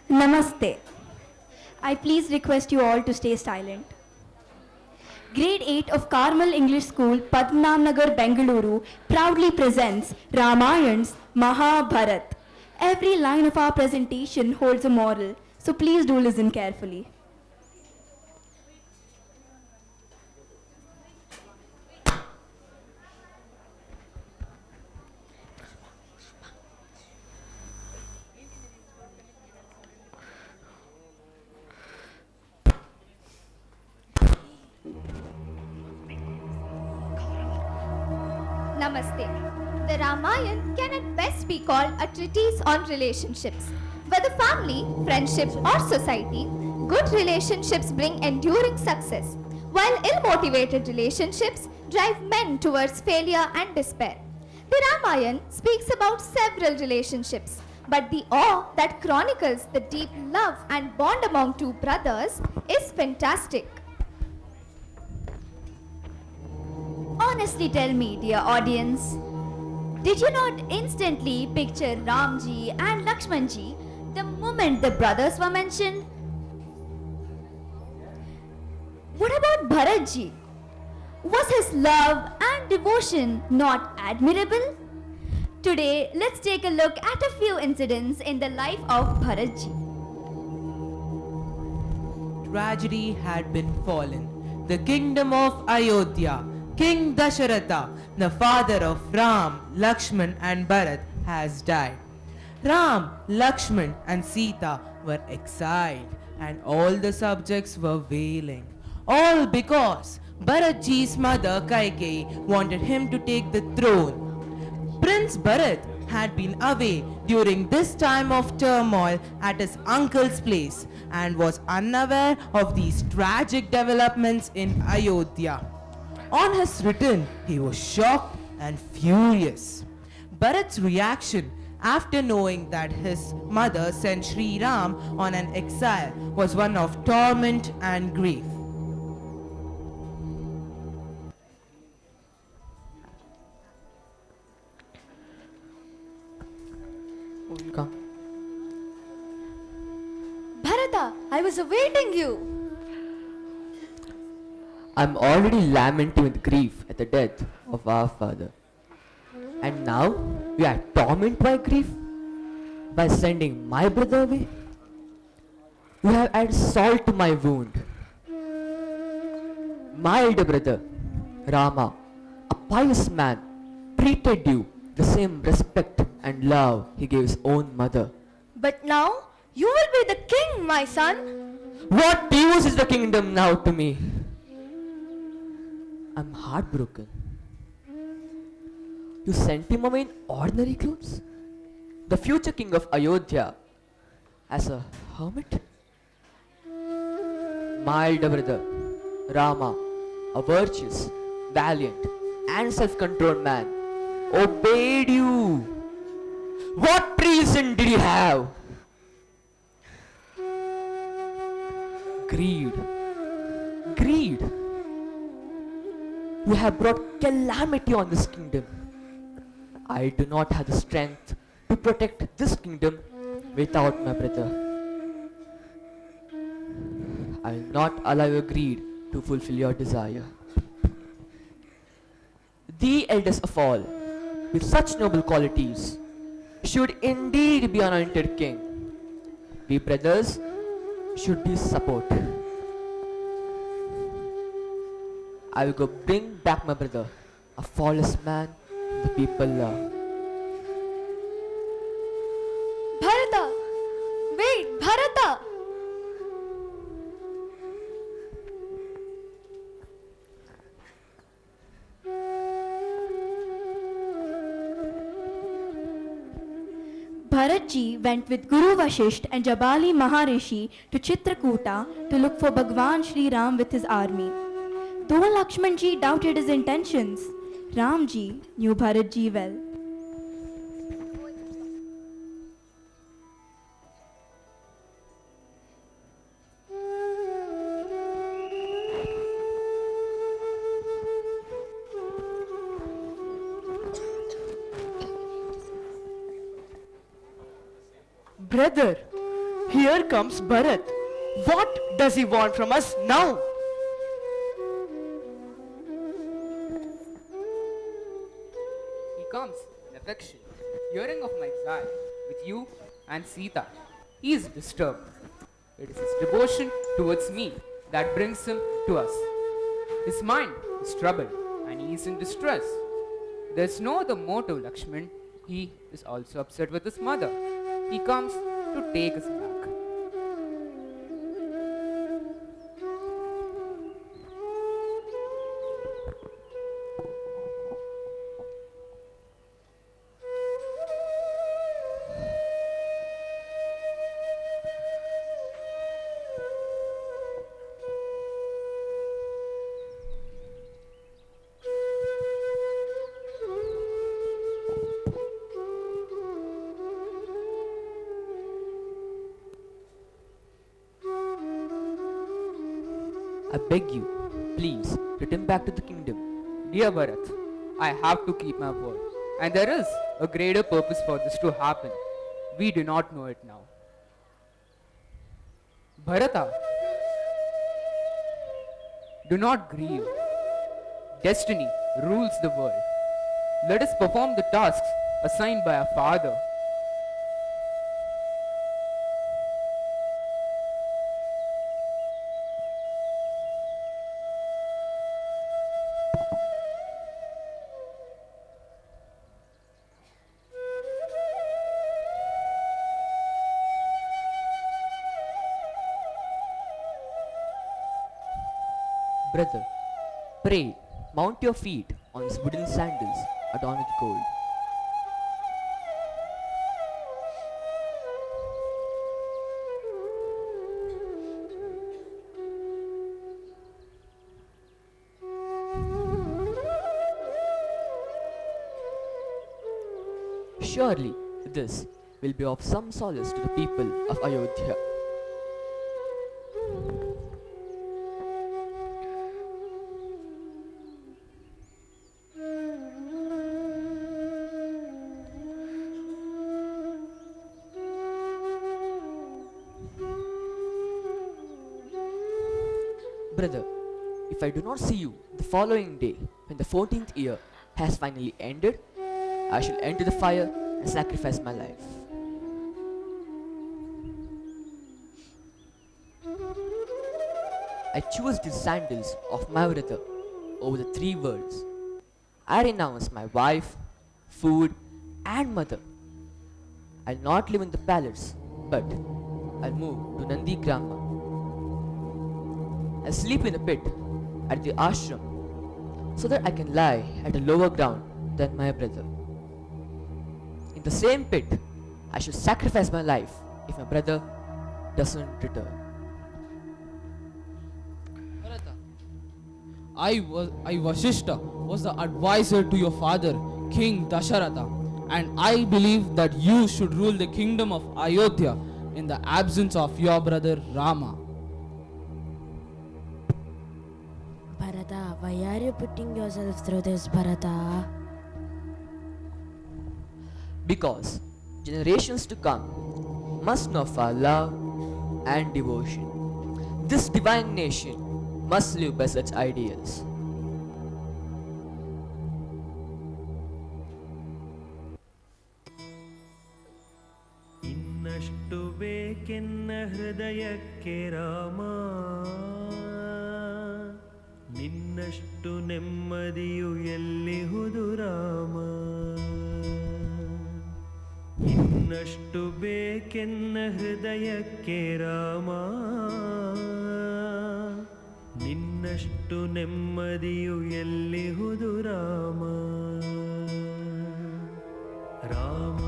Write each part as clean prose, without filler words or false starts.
Namaste. I please request you all to stay silent. Grade 8 of Carmel English School, Padmanabnagar, Bengaluru proudly presents Ramayan's Mahabharat. Every line of our presentation holds a moral, so please do listen carefully. Namaste. The Ramayana can at best be called a treatise on relationships. Whether family, friendship, or society, good relationships bring enduring success, while ill motivated relationships drive men towards failure and despair. The Ramayana speaks about several relationships, but the awe that chronicles the deep love and bond among two brothers is fantastic. Honestly tell me, dear audience, did you not instantly picture Ramji and Lakshmanji the moment the brothers were mentioned? What about Bharatji? Was his love and devotion not admirable? Today, let's take a look at a few incidents in the life of Bharatji. Tragedy had been fallen. The kingdom of Ayodhya, King Dasharatha, the father of Ram, Lakshman and Bharat, has died. Ram, Lakshman and Sita were exiled and all the subjects were wailing. All because Bharatji's mother Kaikeyi wanted him to take the throne. Prince Bharat had been away during this time of turmoil at his uncle's place and was unaware of these tragic developments in Ayodhya. On his return, he was shocked and furious. Bharat's reaction after knowing that his mother sent Sri Ram on an exile was one of torment and grief. Bharata, I was awaiting you. I'm already lamenting with grief at the death of our father. And now you are tormented by grief by sending my brother away? You have added salt to my wound. My elder brother, Rama, a pious man, treated you the same respect and love he gave his own mother. But now you will be the king, my son. What use is the kingdom now to me? I'm heartbroken. You sent him away in ordinary clothes? The future king of Ayodhya as a hermit? My elder brother, Rama, a virtuous, valiant, and self-controlled man, obeyed you. What reason did you have? Greed. Greed. You have brought calamity on this kingdom. I do not have the strength to protect this kingdom without my brother. I will not allow your greed to fulfill your desire. The eldest of all, with such noble qualities, should indeed be anointed king. We brothers should be his support. I will go bring back my brother, a flawless man the people love. Bharata! Wait, Bharata! Bharatji went with Guru Vashisht and Jabali Maharishi to Chitrakuta to look for Bhagwan Sri Ram with his army. Though Lakshmanji doubted his intentions, Ramji knew Bharatji well. Brother, Here comes Bharat. What does he want from us now? He comes in affection, hearing of my exile with you and Sita. He is disturbed. It is his devotion towards me that brings him to us. His mind is troubled and he is in distress. There is no other motive, Lakshman. He is also upset with his mother. He comes to take us back. I beg you, please return back to the kingdom. Dear Bharat, I have to keep my word. And there is a greater purpose for this to happen. We do not know it now. Bharata, do not grieve. Destiny rules the world. Let us perform the tasks assigned by our father. Brother, pray, mount your feet on these wooden sandals adorned with gold. Surely this will be of some solace to the people of Ayodhya. Brother, if I do not see you the following day, when the 14th year has finally ended, I shall enter the fire and sacrifice my life. I choose these sandals of my brother over the 3 words. I renounce my wife, food, and mother. I'll not live in the palace, but I'll move to Nandi Grama. I'll sleep in a pit at the ashram so that I can lie at a lower ground than my brother. In the same pit, I shall sacrifice my life if my brother doesn't return. Bharata, I Vasishta was the advisor to your father, King Dasharatha, and I believe that you should rule the kingdom of Ayodhya in the absence of your brother Rama. Bharata, why are you putting yourself through this, Bharata? Because generations to come must know of our love and devotion. This divine nation must live by such ideals. ಇನ್ನಷ್ಟು ಬೇಕೆನ್ನ ಹೃದಯಕ್ಕೆ ರಾಮ ನಿನ್ನಷ್ಟು ನೆಮ್ಮದಿಯು ಎಲ್ಲಿಹುದು ರಾಮ ಇನ್ನಷ್ಟು ಬೇಕೆನ್ನ ಹೃದಯಕ್ಕೆ ರಾಮ ನಿನ್ನಷ್ಟು ನೆಮ್ಮದಿಯು ಎಲ್ಲಿಹುದು ರಾಮ ರಾಮ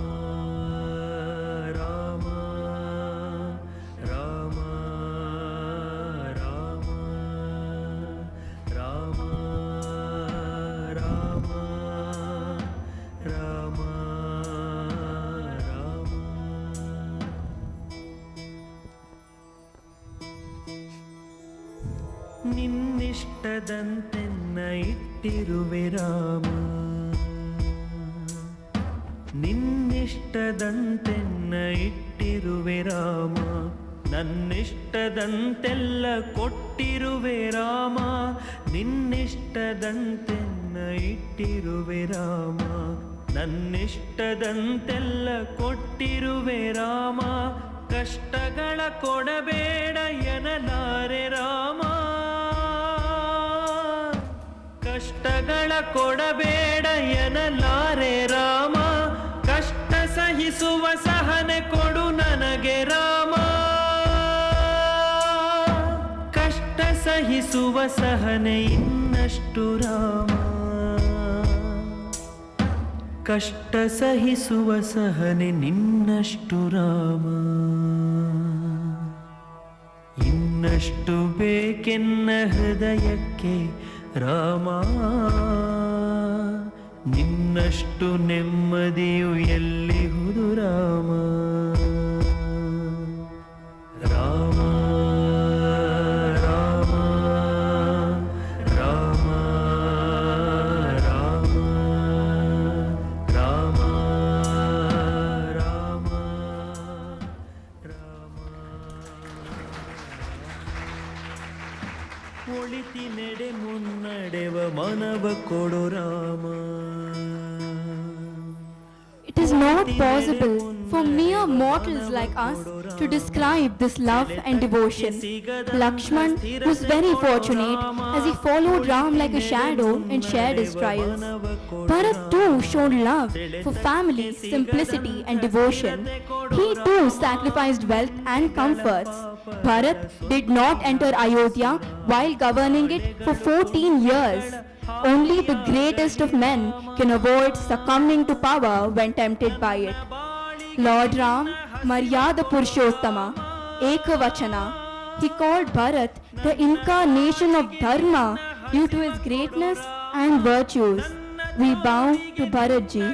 ರಾಮ ರಾಮ ರಾಮ ರಾಮ ರಾಮ ರಾಮ ರಾಮ ನಿನ್ನಿಷ್ಟದಂತೆನ್ನ ಇಟ್ಟಿರುವೆ ರಾಮ ನಿನ್ನಿಷ್ಟದಂತೆನ್ನ ಇಟ್ಟಿರುವೆ ಇಟ್ಟಿರುವೆ ರಾಮ ನನ್ನಿಷ್ಟದಂತೆಲ್ಲ ಕೊಟ್ಟಿರುವೆ ರಾಮ ನಿನ್ನಿಷ್ಟದಂತೆನ್ನ ಇಟ್ಟಿರುವೆ ರಾಮ ನನ್ನಿಷ್ಟದಂತೆಲ್ಲ ಕೊಟ್ಟಿರುವೆ ರಾಮ ಕಷ್ಟಗಳ ಕೊಡಬೇಡ ಎನ್ನಲಾರೆ ರಾಮ ಕಷ್ಟಗಳ ಕೊಡಬೇಡ ಎನ್ನಲಾರೆ ರಾಮ ಕಷ್ಟ ಸಹಿಸುವ ಸಹನೆ ಕೊಡು ನನಗೆ ರಾಮ ಕಷ್ಟ ಸಹಿಸುವ ಸಹನೆ ಇನ್ನಷ್ಟು ರಾಮ ಕಷ್ಟ ಸಹಿಸುವ ಸಹನೆ ನಿನ್ನಷ್ಟು ರಾಮ ಇನ್ನಷ್ಟು ಬೇಕೆನ್ನ ಹೃದಯಕ್ಕೆ ರಾಮ ನಿನ್ನಷ್ಟು ನೆಮ್ಮದಿಯು ಎಲ್ಲಿಹುದು ರಾಮ ರಾಮ ರಾಮ ರಾಮ ರಾಮ ರಾಮ ರಾಮ ರಾಮ ಒಳಿತಿ ನೆಡೆ ಮುನ್ನಡೆವ ಮನವ ಕೊಡು Rama It is not possible for mere mortals like us to describe this love and devotion. Lakshman was very fortunate as he followed Ram like a shadow and shared his trials. Bharat too showed love for family, simplicity and devotion. He too sacrificed wealth and comforts. Bharat did not enter Ayodhya while governing it for 14 years. Only the greatest of men can avoid succumbing to power when tempted by it. Lord Ram, Maryada Purushottama, Ekavachana, he called Bharat the incarnation of Dharma due to his greatness and virtues. We bow to Bharatji.